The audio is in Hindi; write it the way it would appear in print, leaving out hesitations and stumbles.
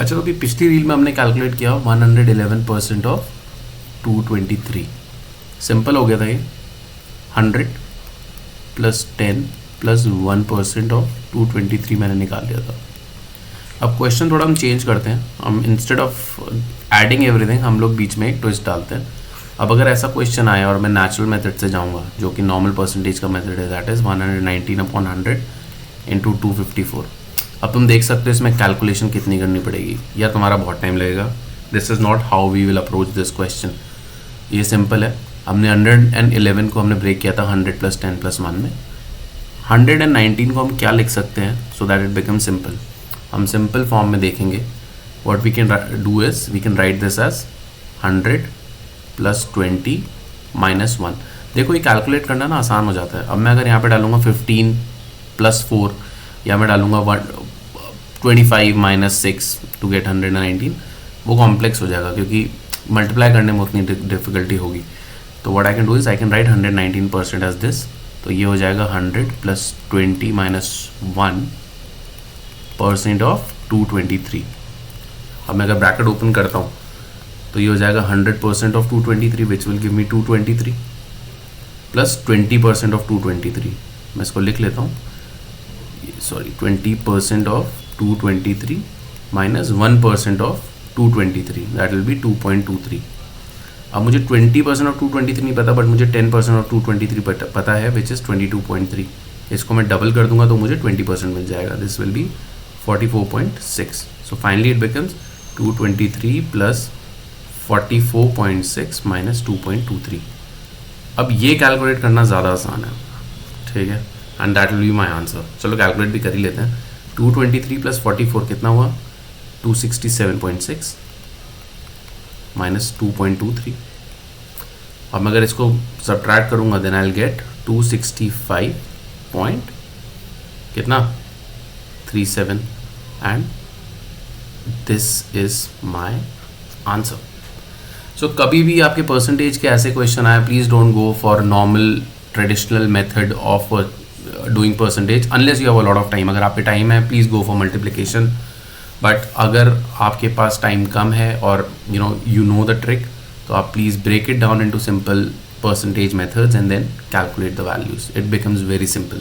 अच्छा, तो अभी पिछली रील में हमने कैलकुलेट किया 111% ऑफ 223। सिंपल हो गया था ये। 100 प्लस 10 प्लस 1% ऑफ 223 मैंने निकाल लिया था। अब क्वेश्चन थोड़ा हम चेंज करते हैं, हम इंस्टेड ऑफ एडिंग एवरीथिंग हम लोग बीच में एक ट्विस्ट डालते हैं। अब अगर ऐसा क्वेश्चन आया और मैं नेचुरल मेथड से जाऊंगा जो कि नॉर्मल परसेंटेज का मेथड है, दैट इज़ 119/100 इंटू 254। अब तुम देख सकते हो इसमें कैलकुलेशन कितनी करनी पड़ेगी या तुम्हारा बहुत टाइम लगेगा। This is not how we will approach this question. ये सिंपल है। हमने 111 को हमने ब्रेक किया था 100 प्लस 10 प्लस 1 में। 119 को हम क्या लिख सकते हैं so that it become simple. हम सिंपल फॉर्म में देखेंगे। What we can do is we can write this as 100 plus 20 minus 1। देखो ये कैलकुलेट करना ना आसान हो जाता है। अब मैं अगर यहाँ पे डालूंगा 15 प्लस 4 या मैं डालूंगा 25 माइनस 6 टू गेट 119, वो कॉम्प्लेक्स हो जाएगा क्योंकि मल्टीप्लाई करने में उतनी डिफिकल्टी होगी। तो what I can do is I can write 119% as this. तो ये हो जाएगा 100 प्लस 20 माइनस 1% ऑफ 223। अब मैं अगर ब्रैकेट ओपन करता हूँ तो ये हो जाएगा 100% of 223 which will give me 223 plus 20% of 223। मैं इसको लिख लेता हूँ, sorry 20% of 223 minus 1% of 223 that will be 2.23। अब मुझे 20% ऑफ 223 नहीं पता बट मुझे 10% ऑफ 223 पता है विच इज़ 22.3। इसको मैं डबल कर दूंगा तो मुझे 20% मिल जाएगा। This will be 44.6। So finally it becomes 223 plus 44.6 minus 2.23। अब ये कैलकुलेट करना ज़्यादा आसान है, ठीक है, and that will be my answer. चलो कैलकुलेट भी कर ही लेते हैं। 223 प्लस 44 कितना हुआ? 267.6 माइनस 2.23। अब मैं अगर इसको सब्ट्रैक्ट करूँगा then I will get 265 point कितना 37 and this is my answer. So कभी भी आपके परसेंटेज के ऐसे क्वेश्चन आए, please don't go for normal traditional method of doing percentage unless you have a lot of time. अगर आप पे टाइम है please go for multiplication, but अगर आपके पास टाइम कम है और you know the trick, तो आप please break it down into simple percentage methods and then calculate the values. It becomes very simple.